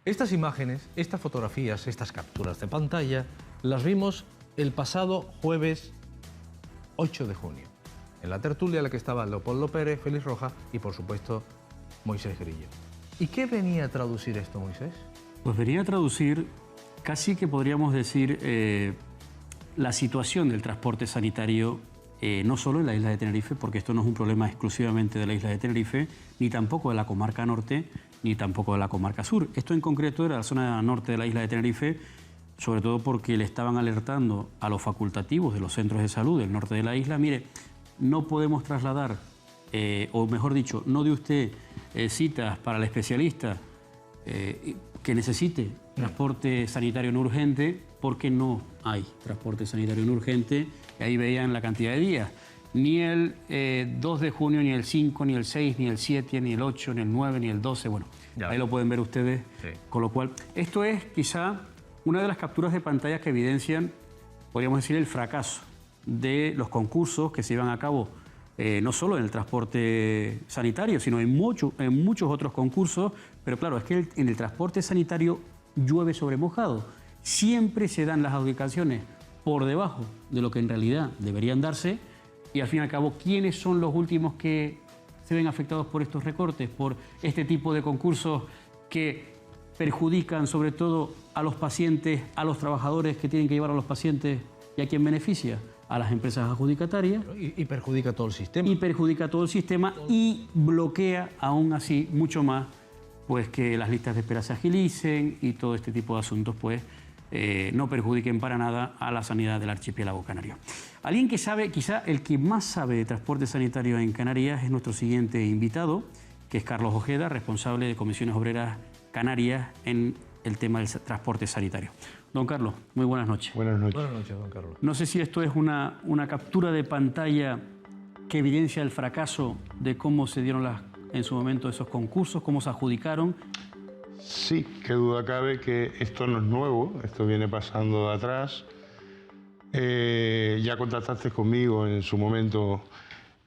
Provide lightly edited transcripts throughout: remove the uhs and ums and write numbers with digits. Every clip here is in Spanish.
Estas imágenes, estas fotografías, estas capturas de pantalla, las vimos el pasado jueves 8 de junio, en la tertulia en la que estaba Leopoldo Pérez, Félix Roja y, por supuesto, Moisés Grillo. ¿Y qué venía a traducir esto, Moisés? Pues venía a traducir, casi que podríamos decir, la situación del transporte sanitario, no solo en la isla de Tenerife, porque esto no es un problema exclusivamente de la isla de Tenerife, ni tampoco de la comarca norte, ni tampoco de la comarca sur. Esto en concreto era la zona norte de la isla de Tenerife, sobre todo porque le estaban alertando a los facultativos de los centros de salud del norte de la isla: mire, no podemos trasladar, o mejor dicho, no dé usted citas para el especialista que necesite transporte sanitario no urgente, porque no hay transporte sanitario no urgente. Y ahí veían la cantidad de días. Ni el 2 de junio, ni el 5, ni el 6, ni el 7, ni el 8, ni el 9, ni el 12. Bueno, ya ahí lo pueden ver ustedes. Sí. Con lo cual, esto es quizá una de las capturas de pantalla que evidencian, podríamos decir, el fracaso de los concursos que se llevan a cabo, no solo en el transporte sanitario, sino en muchos otros concursos. Pero claro, es que en el transporte sanitario llueve sobre mojado. Siempre se dan las adjudicaciones por debajo de lo que en realidad deberían darse, y al fin y al cabo, ¿quiénes son los últimos que se ven afectados por estos recortes, por este tipo de concursos que perjudican sobre todo a los pacientes, a los trabajadores que tienen que llevar a los pacientes, y a quién beneficia? A las empresas adjudicatarias. Y perjudica todo el sistema. Y perjudica todo el sistema y bloquea aún así mucho más, pues, que las listas de espera se agilicen y todo este tipo de asuntos, pues, no perjudiquen para nada a la sanidad del archipiélago canario. Alguien que sabe, quizá el que más sabe de transporte sanitario en Canarias, es nuestro siguiente invitado, que es Carlos Ojeda, responsable de Comisiones Obreras Canarias en el tema del transporte sanitario. Don Carlos, muy buenas noches. Buenas noches. Buenas noches, don Carlos. No sé si esto es una captura de pantalla que evidencia el fracaso de cómo se dieron en su momento esos concursos, cómo se adjudicaron. Sí, qué duda cabe que esto no es nuevo, esto viene pasando de atrás. Ya contactaste conmigo en su momento.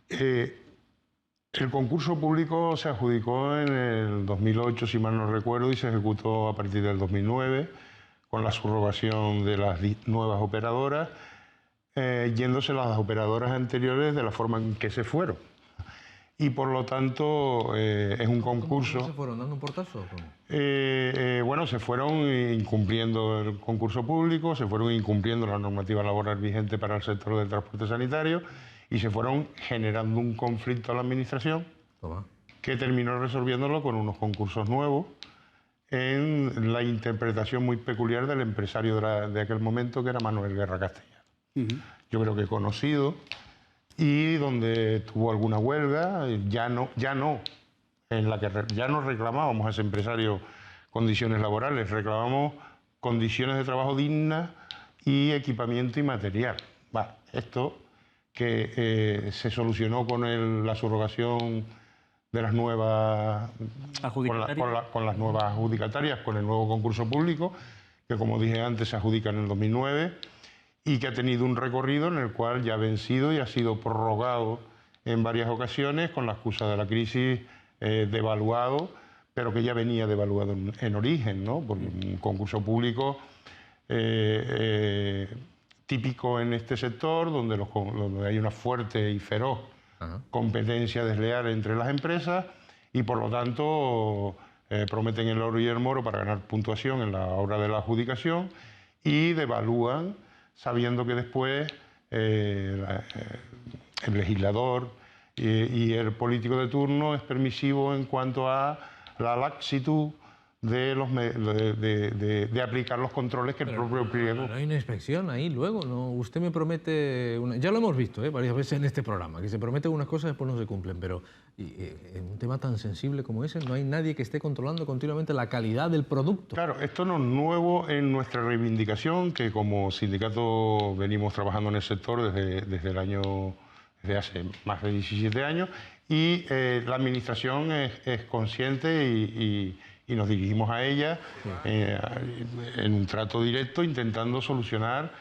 El concurso público se adjudicó en el 2008, si mal no recuerdo, y se ejecutó a partir del 2009, con la subrogación de las nuevas operadoras, yéndose las operadoras anteriores de la forma en que se fueron. Y por lo tanto es un concurso... ¿Cómo se fueron dando un portazo? Bueno, se fueron incumpliendo el concurso público, se fueron incumpliendo la normativa laboral vigente para el sector del transporte sanitario y se fueron generando un conflicto a la administración. Toma. Que terminó resolviéndolo con unos concursos nuevos en la interpretación muy peculiar del empresario de aquel momento, que era Manuel Guerra Castellano. Yo creo que conocido, y donde tuvo alguna huelga, ya no reclamábamos a ese empresario condiciones laborales, reclamábamos condiciones de trabajo dignas y equipamiento y material. Esto que se solucionó con la subrogación de las nuevas con las nuevas adjudicatarias, con el nuevo concurso público, que, como dije antes, se adjudica en el 2009 y que ha tenido un recorrido en el cual ya ha vencido y ha sido prorrogado en varias ocasiones con la excusa de la crisis, devaluado, pero que ya venía devaluado en origen, ¿no? Porque un concurso público típico en este sector, donde hay una fuerte y feroz competencia desleal entre las empresas y, por lo tanto, prometen el oro y el moro para ganar puntuación en la hora de la adjudicación y devalúan sabiendo que después el legislador y el político de turno es permisivo en cuanto a la laxitud de aplicar los controles que el propio pliego... No hay una inspección ahí luego, ¿no? Usted me promete... Ya lo hemos visto varias veces en este programa, que se prometen unas cosas y después no se cumplen, pero en un tema tan sensible como ese no hay nadie que esté controlando continuamente la calidad del producto. Claro, esto no es nuevo en nuestra reivindicación, que como sindicato venimos trabajando en el sector desde hace más de 17 años, y la administración es consciente y nos dirigimos a ella en un trato directo, intentando solucionar,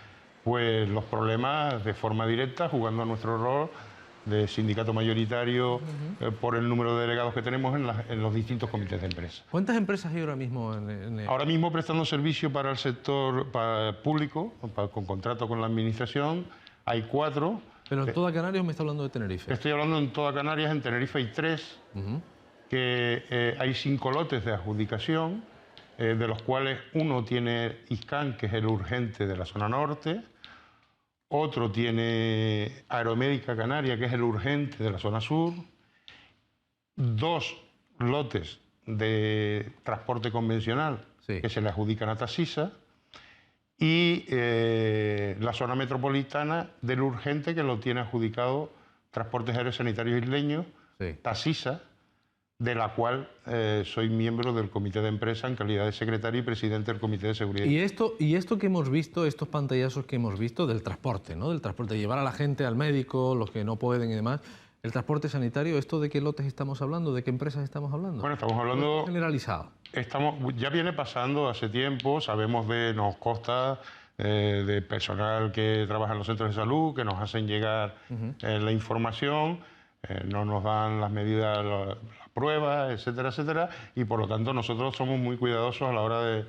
pues, los problemas de forma directa, jugando a nuestro rol de sindicato mayoritario por el número de delegados que tenemos en los distintos comités de empresa. ¿Cuántas empresas hay ahora mismo Ahora mismo prestando servicio para el sector público, con contrato con la administración, hay 4. Pero en toda Canarias me está hablando de Tenerife. Estoy hablando en toda Canarias, en Tenerife hay 3, que hay 5 lotes de adjudicación, de los cuales uno tiene ISCAN, que es el urgente de la zona norte, otro tiene Aeromédica Canaria, que es el urgente de la zona sur, 2 lotes de transporte convencional, que se le adjudican a Tasisa, y la zona metropolitana del urgente, que lo tiene adjudicado Transportes Aéreos Sanitarios Isleños, Tasisa, de la cual soy miembro del comité de empresa en calidad de secretario y presidente del comité de seguridad. Y esto que hemos visto, estos pantallazos que hemos visto del transporte, ¿no? Del transporte, llevar a la gente al médico, los que no pueden y demás. El transporte sanitario, ¿esto de qué lotes estamos hablando? ¿De qué empresas estamos hablando? Bueno, estamos hablando... Generalizado. Ya viene pasando hace tiempo, nos consta de personal que trabaja en los centros de salud, que nos hacen llegar la información, no nos dan las medidas, las pruebas, etcétera, etcétera, y por lo tanto nosotros somos muy cuidadosos a la hora de...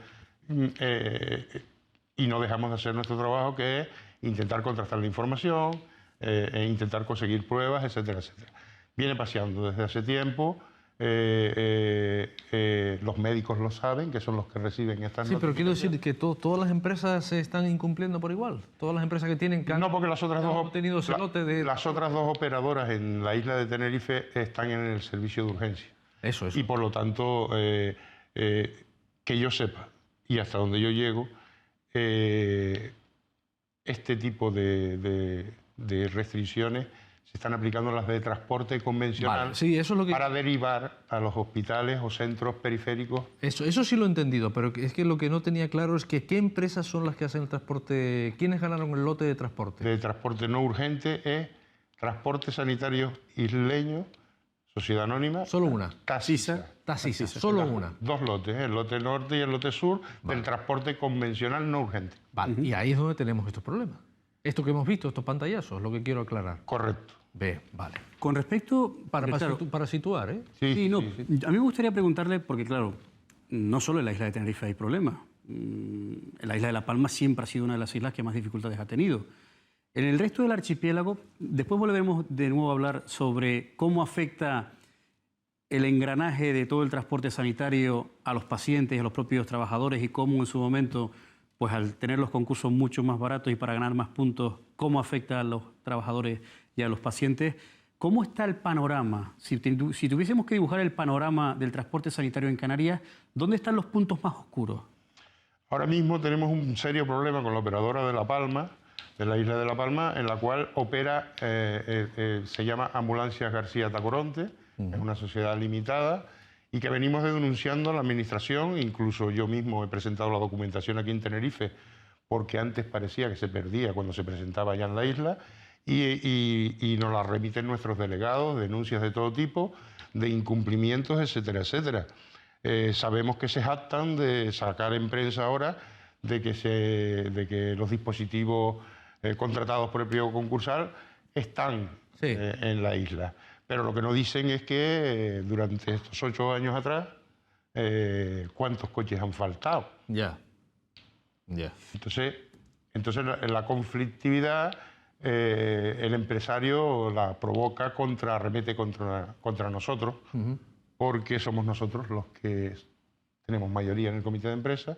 y no dejamos de hacer nuestro trabajo, que es intentar contrastar la información, e intentar conseguir pruebas, etcétera, etcétera. Viene paseando desde hace tiempo, los médicos lo saben, que son los que reciben estas Sí, pero quiero decir que todas las empresas se están incumpliendo por igual. Todas las empresas que tienen... No, porque las otras las otras 2 operadoras en la isla de Tenerife están en el servicio de urgencia. Eso. Y por lo tanto, que yo sepa, y hasta donde yo llego, este tipo de restricciones se están aplicando las de transporte convencional, vale, sí, eso es lo que... para derivar a los hospitales o centros periféricos. Eso sí lo he entendido, pero es que lo que no tenía claro es que qué empresas son las que hacen el transporte, ¿quiénes ganaron el lote de transporte? De transporte no urgente es Transporte Sanitario Isleño, Sociedad Anónima. Solo una. Tasisa. Solo una. 2 lotes, el lote norte y el lote sur, del transporte convencional no urgente. Vale, y ahí es donde tenemos estos problemas. Esto que hemos visto, estos pantallazos, lo que quiero aclarar. Correcto. Vale. Con respecto... Para situar, ¿eh? Sí, no. A mí me gustaría preguntarle, porque claro, no solo en la isla de Tenerife hay problemas. La isla de La Palma siempre ha sido una de las islas que más dificultades ha tenido. En el resto del archipiélago, después volveremos de nuevo a hablar sobre cómo afecta el engranaje de todo el transporte sanitario a los pacientes y a los propios trabajadores y cómo en su momento, pues al tener los concursos mucho más baratos y para ganar más puntos, cómo afecta a los trabajadores y a los pacientes. ¿Cómo está el panorama? Si tuviésemos que dibujar el panorama del transporte sanitario en Canarias, ¿dónde están los puntos más oscuros? Ahora mismo tenemos un serio problema con la operadora de La Palma, de la isla de La Palma, en la cual opera, se llama Ambulancias García Tacoronte, es una sociedad limitada, y que venimos denunciando a la administración. Incluso yo mismo he presentado la documentación aquí en Tenerife, porque antes parecía que se perdía cuando se presentaba allá en la isla, y nos la remiten nuestros delegados, denuncias de todo tipo, de incumplimientos, etcétera, etcétera. Sabemos que se jactan de sacar en prensa ahora de que los dispositivos contratados por el pliego concursal están en la isla. Pero lo que nos dicen es que durante estos 8 años atrás, ¿cuántos coches han faltado? Ya. Entonces la conflictividad, el empresario la provoca, arremete contra nosotros, porque somos nosotros los que tenemos mayoría en el comité de empresa,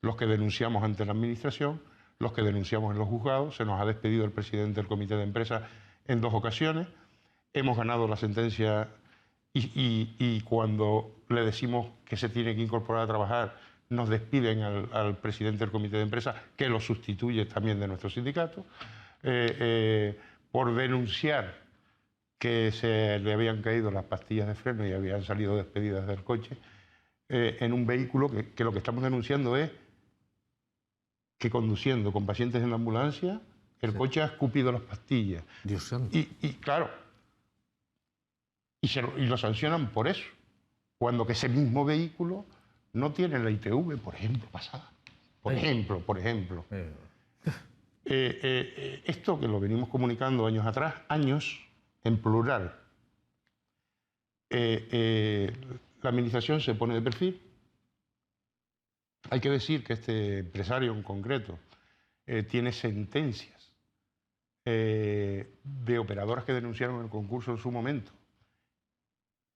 los que denunciamos ante la administración, los que denunciamos en los juzgados. Se nos ha despedido el presidente del comité de empresa en 2 ocasiones. Hemos ganado la sentencia y cuando le decimos que se tiene que incorporar a trabajar, nos despiden al presidente del comité de empresa, que lo sustituye también de nuestro sindicato, por denunciar que se le habían caído las pastillas de freno y habían salido despedidas del coche en un vehículo que lo que estamos denunciando es que conduciendo con pacientes en la ambulancia, el coche ha escupido las pastillas. Dios santo. Y claro, y lo sancionan por eso, cuando que ese mismo vehículo no tiene la ITV, por ejemplo, pasada. Por ejemplo. Esto que lo venimos comunicando años atrás, en plural. La administración se pone de perfil. Hay que decir que este empresario en concreto tiene sentencias de operadoras que denunciaron el concurso en su momento,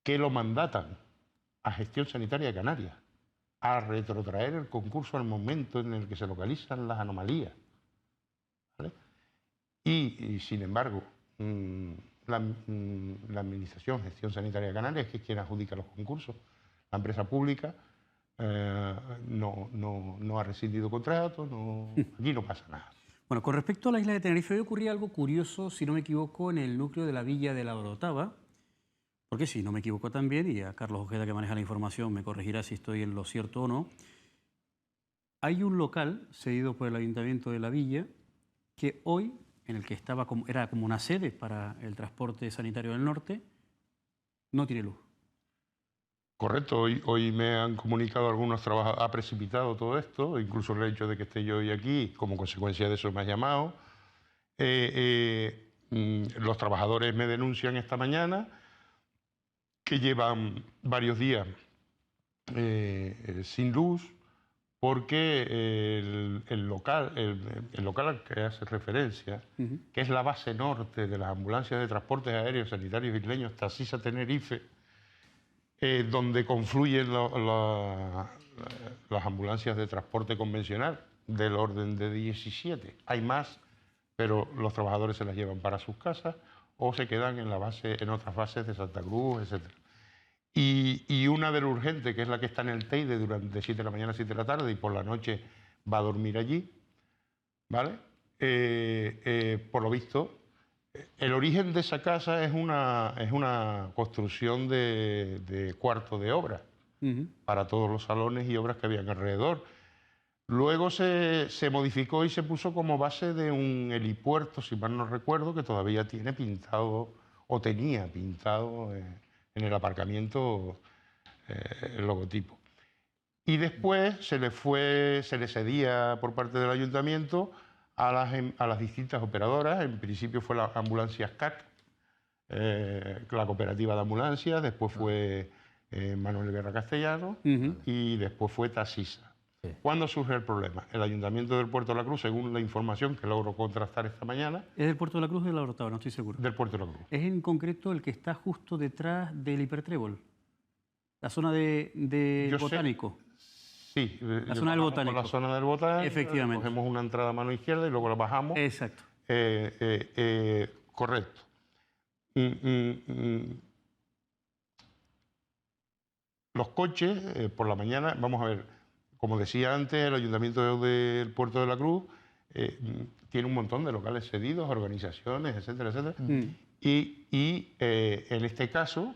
que lo mandatan a Gestión Sanitaria de Canarias a retrotraer el concurso al momento en el que se localizan las anomalías, ¿vale? Y sin embargo, la Administración, Gestión Sanitaria de Canarias, que es quien adjudica los concursos, la empresa pública, no ha rescindido contrato, aquí no pasa nada. Bueno, con respecto a la isla de Tenerife, hoy ocurría algo curioso, si no me equivoco, en el núcleo de la villa de la Orotava, porque si no me equivoco también, y a Carlos Ojeda, que maneja la información, me corregirá si estoy en lo cierto o no, hay un local cedido por el Ayuntamiento de la villa que hoy, en el que era como una sede para el transporte sanitario del norte, no tiene luz. Correcto, hoy me han comunicado algunos trabajadores, ha precipitado todo esto, incluso el hecho de que esté yo hoy aquí, como consecuencia de eso me ha llamado. Los trabajadores me denuncian esta mañana que llevan varios días sin luz porque el local al que hace referencia, que es la base norte de las ambulancias de transportes aéreos sanitarios isleños Taxisa Tenerife, donde confluyen las ambulancias de transporte convencional del orden de 17. Hay más, pero los trabajadores se las llevan para sus casas o se quedan en otras bases de Santa Cruz, etc. Y una del urgente, que es la que está en el Teide durante 7 de la mañana a 7 de la tarde y por la noche va a dormir allí, ¿vale? Por lo visto, el origen de esa casa es una construcción de cuarto de obra para todos los salones y obras que habían alrededor. Luego se modificó y se puso como base de un helipuerto, si mal no recuerdo, que todavía tiene pintado, o tenía pintado en el aparcamiento el logotipo. Y después se le cedía por parte del ayuntamiento a las distintas operadoras. En principio fue la ambulancia CAC, la cooperativa de ambulancias, después fue Manuel Guerra Castellano y después fue Taxisa. Sí. ¿Cuándo surge el problema? El Ayuntamiento del Puerto de la Cruz, según la información que logro contrastar esta mañana... ¿Es del Puerto de la Cruz o de la Orotava? No estoy seguro. Del Puerto de la Cruz. Es en concreto el que está justo detrás del Hipertrébol, la zona del Botánico. Sí, la zona del Botánico. Por la zona del Botánico. Efectivamente. Cogemos una entrada a mano izquierda y luego la bajamos. Exacto. Correcto. Los coches, por la mañana, vamos a ver... Como decía antes, el Ayuntamiento del Puerto de la Cruz tiene un montón de locales cedidos, organizaciones, etcétera, etcétera. Y en este caso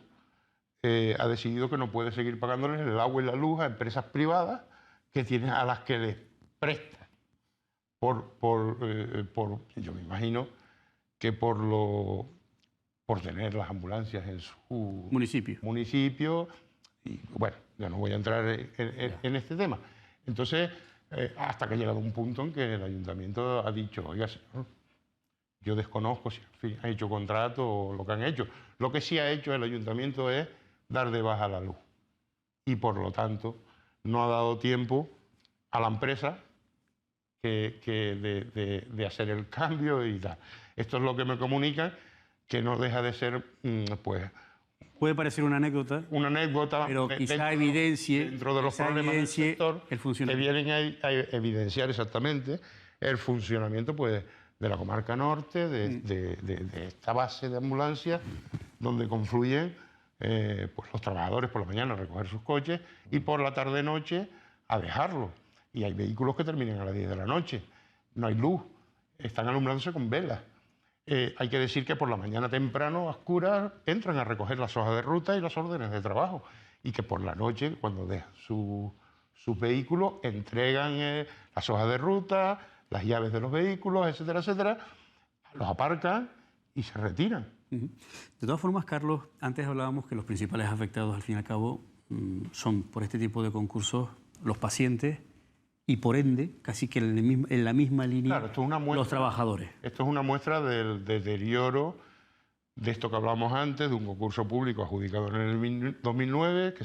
ha decidido que no puede seguir pagándoles el agua y la luz a empresas privadas a las que les presta. Yo me imagino que por tener las ambulancias en su municipio. Y bueno, ya no voy a entrar en este tema. Entonces, hasta que ha llegado un punto en que el ayuntamiento ha dicho, oiga, señor, yo desconozco si en fin, ha hecho contrato o lo que han hecho. Lo que sí ha hecho el ayuntamiento es dar de baja la luz. Y por lo tanto, no ha dado tiempo a la empresa de hacer el cambio y tal. Esto es lo que me comunican, que no deja de ser, pues... Puede parecer una anécdota, pero quizá evidencie dentro de los problemas del sector el funcionamiento. Que vienen a evidenciar exactamente el funcionamiento pues, de la comarca norte, de esta base de ambulancias, donde confluyen pues, los trabajadores por la mañana a recoger sus coches y por la tarde-noche a dejarlos. Y hay vehículos que terminan a las 10 de la noche. No hay luz, están alumbrándose con velas. Hay que decir que por la mañana temprano, a oscuras, entran a recoger las hojas de ruta y las órdenes de trabajo. Y que por la noche, cuando dejan sus vehículos, entregan las hojas de ruta, las llaves de los vehículos, etcétera, etcétera, los aparcan y se retiran. De todas formas, Carlos, antes hablábamos que los principales afectados, al fin y al cabo, son por este tipo de concursos los pacientes y por ende, casi que en la misma línea, claro, esto es una muestra, los trabajadores. Esto es una muestra del deterioro de esto que hablamos antes, de un concurso público adjudicado en el 2009, que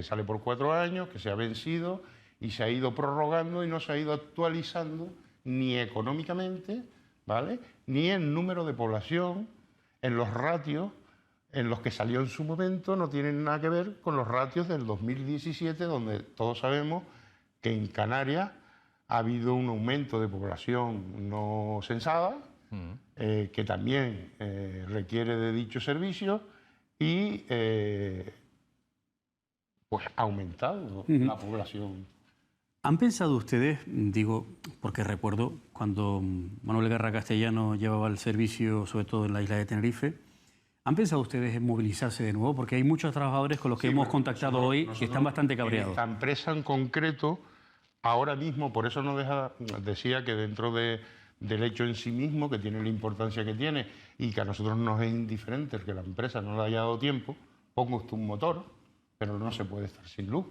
sale por 4 años, que se ha vencido y se ha ido prorrogando y no se ha ido actualizando ni económicamente, ¿vale?, ni en número de población, en los ratios en los que salió en su momento, no tienen nada que ver con los ratios del 2017, donde todos sabemos que en Canarias ha habido un aumento de población no censada, que también requiere de dicho servicio y pues ha aumentado la población. ¿Han pensado ustedes, digo, porque recuerdo cuando Manuel Guerra Castellano llevaba el servicio, sobre todo en la isla de Tenerife, ¿han pensado ustedes en movilizarse de nuevo? Porque hay muchos trabajadores con los que hemos contactado hoy que están bastante cabreados. Esta empresa en concreto, ahora mismo, por eso decía que dentro del hecho en sí mismo, que tiene la importancia que tiene y que a nosotros nos es indiferente que la empresa no le haya dado tiempo, pongo usted un motor, pero no se puede estar sin luz,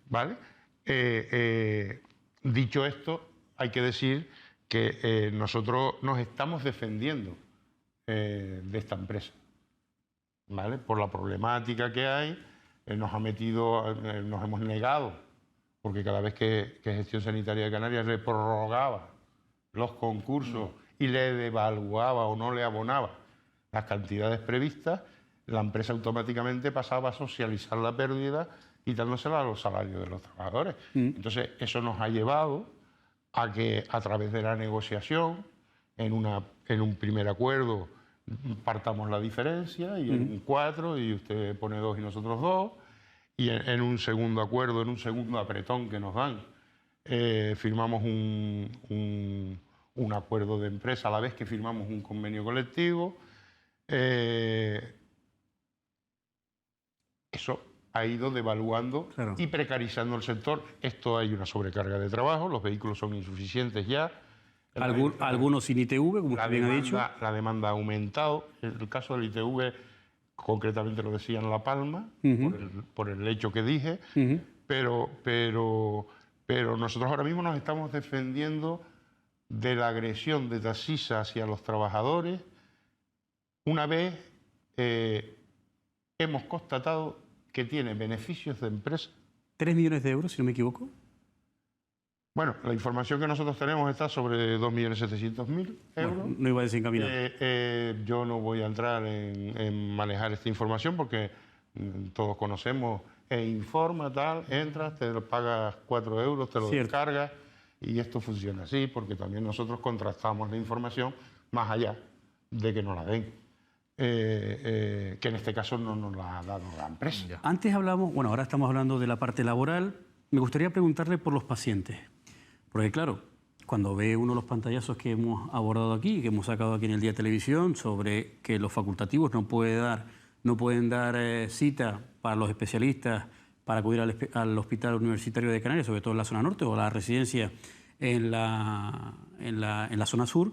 ¿vale? Dicho esto, hay que decir que nosotros nos estamos defendiendo de esta empresa, ¿vale? Por la problemática que hay, nos hemos negado, porque cada vez que Gestión Sanitaria de Canarias le prorrogaba los concursos y le devaluaba o no le abonaba las cantidades previstas, la empresa automáticamente pasaba a socializar la pérdida quitándosela a los salarios de los trabajadores. Entonces, eso nos ha llevado a que, a través de la negociación, en un primer acuerdo, partamos la diferencia, y en un 4, y usted pone 2 y nosotros 2, y en un segundo acuerdo, en un segundo apretón que nos dan, firmamos un acuerdo de empresa a la vez que firmamos un convenio colectivo. Eso ha ido devaluando y precarizando el sector. Esto hay una sobrecarga de trabajo, los vehículos son insuficientes ya. Algunos sin ITV, como usted bien ha dicho. La demanda ha aumentado. En el caso del ITV, concretamente lo decía en La Palma, por el hecho que dije, pero nosotros ahora mismo nos estamos defendiendo de la agresión de Taxisa hacia los trabajadores una vez hemos constatado que tiene beneficios de empresa. 3 millones de euros, si no me equivoco. Bueno, la información que nosotros tenemos está sobre 2.700.000 euros. Bueno, no iba a desencaminar. Yo no voy a entrar en manejar esta información porque todos conocemos Informa, tal, entras, te lo pagas 4 euros, te lo descargas y esto funciona así porque también nosotros contrastamos la información más allá de que nos la den. Que en este caso no nos la ha dado la empresa. Antes hablamos, bueno, ahora estamos hablando de la parte laboral. Me gustaría preguntarle por los pacientes. Porque claro, cuando ve uno de los pantallazos que hemos abordado aquí, que hemos sacado aquí en el Día de Televisión, sobre que los facultativos no pueden dar cita para los especialistas para acudir al Hospital Universitario de Canarias, sobre todo en la zona norte, o la residencia en la zona sur,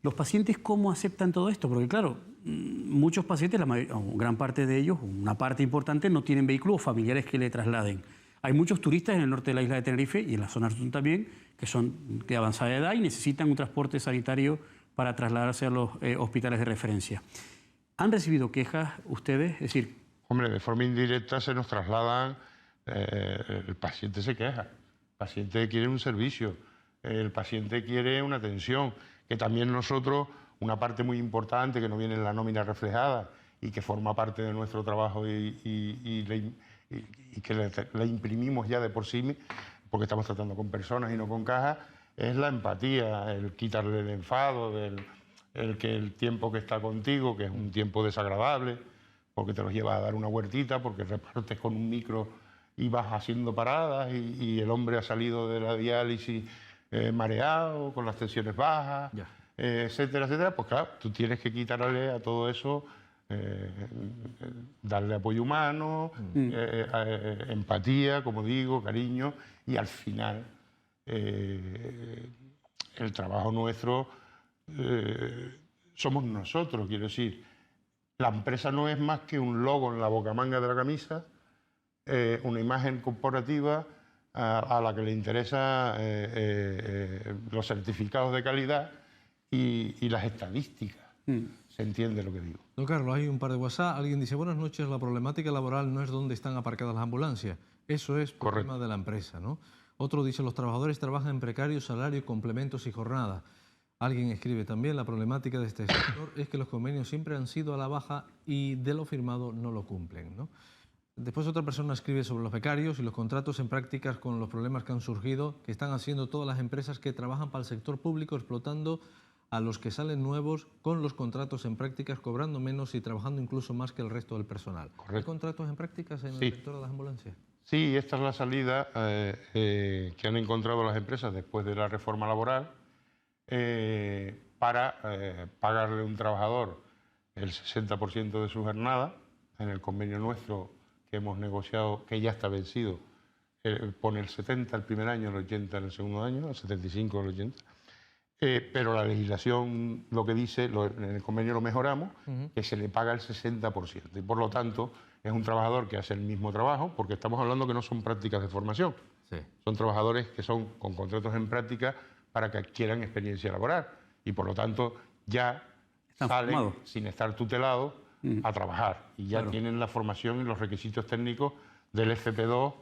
¿los pacientes cómo aceptan todo esto? Porque claro, muchos pacientes, gran parte de ellos, una parte importante, no tienen vehículos o familiares que le trasladen. Hay muchos turistas en el norte de la isla de Tenerife y en la zona sur también, que son de avanzada edad y necesitan un transporte sanitario para trasladarse a los hospitales de referencia. ¿Han recibido quejas ustedes? Es decir, hombre, de forma indirecta se nos trasladan, el paciente se queja, el paciente quiere un servicio, el paciente quiere una atención, que también nosotros, una parte muy importante que no viene en la nómina reflejada y que forma parte de nuestro trabajo y que le imprimimos ya de por sí, porque estamos tratando con personas y no con cajas, es la empatía, el quitarle el enfado, el tiempo que está contigo, que es un tiempo desagradable, porque te los llevas a dar una huertita, porque repartes con un micro y vas haciendo paradas y el hombre ha salido de la diálisis mareado, con las tensiones bajas, etcétera, etcétera. Pues claro, tú tienes que quitarle a todo eso, darle apoyo humano, empatía, como digo, cariño, y al final el trabajo nuestro somos nosotros, quiero decir. La empresa no es más que un logo en la bocamanga de la camisa, una imagen corporativa a la que le interesa los certificados de calidad y las estadísticas. se entiende lo que digo. Don Carlos, hay un par de WhatsApp. Alguien dice, buenas noches, la problemática laboral no es dónde están aparcadas las ambulancias. Eso es problema de la empresa, ¿no? Otro dice, los trabajadores trabajan en precario, salario, complementos y jornada. Alguien escribe también, la problemática de este sector es que los convenios siempre han sido a la baja y de lo firmado no lo cumplen, ¿no? Después otra persona escribe sobre los becarios y los contratos en prácticas con los problemas que han surgido, que están haciendo todas las empresas que trabajan para el sector público, explotando a los que salen nuevos con los contratos en prácticas, cobrando menos y trabajando incluso más que el resto del personal. Correcto. ¿Hay contratos en prácticas en Sí. el sector de las ambulancias? Sí, esta es la salida que han encontrado las empresas después de la reforma laboral para pagarle a un trabajador el 60% de su jornada. En el convenio nuestro que hemos negociado, que ya está vencido, pone el 70 el primer año, el 80 en el segundo año, el 75 el 80. Pero la legislación lo que dice, en el convenio lo mejoramos, que se le paga el 60%. Y por lo tanto es un trabajador que hace el mismo trabajo, porque estamos hablando que no son prácticas de formación. Sí. Son trabajadores que son con contratos en práctica para que adquieran experiencia laboral. Y por lo tanto ya Están salen formados. sin estar tutelados a trabajar. Y ya tienen la formación y los requisitos técnicos del FP2,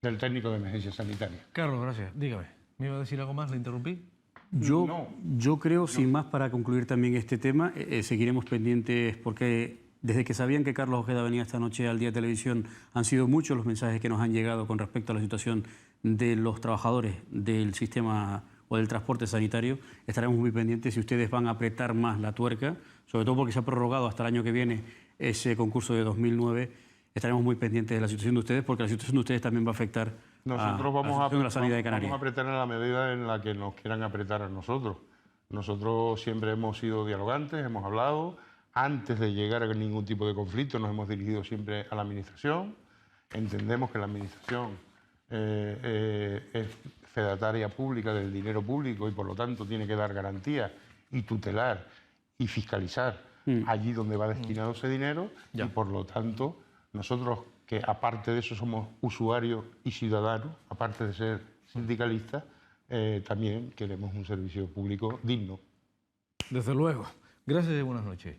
del técnico de emergencia sanitaria. Carlos, gracias. Dígame, ¿me iba a decir algo más? ¿Le interrumpí? Yo creo, sin más para concluir también este tema, seguiremos pendientes porque desde que sabían que Carlos Ojeda venía esta noche al Día de Televisión han sido muchos los mensajes que nos han llegado con respecto a la situación de los trabajadores del sistema o del transporte sanitario. Estaremos muy pendientes si ustedes van a apretar más la tuerca, sobre todo porque se ha prorrogado hasta el año que viene ese concurso de 2009. Estaremos muy pendientes de la situación de ustedes porque la situación de ustedes también va a afectar Nosotros vamos a la sanidad de Canarias. Vamos a apretar en la medida en la que nos quieran apretar a nosotros. Nosotros siempre hemos sido dialogantes, hemos hablado. Antes de llegar a ningún tipo de conflicto nos hemos dirigido siempre a la Administración. Entendemos que la Administración es fedataria pública del dinero público y por lo tanto tiene que dar garantías y tutelar y fiscalizar allí donde va destinado ese dinero y por lo tanto nosotros, que aparte de eso somos usuarios y ciudadanos, aparte de ser sindicalistas, también queremos un servicio público digno. Desde luego. Gracias y buenas noches.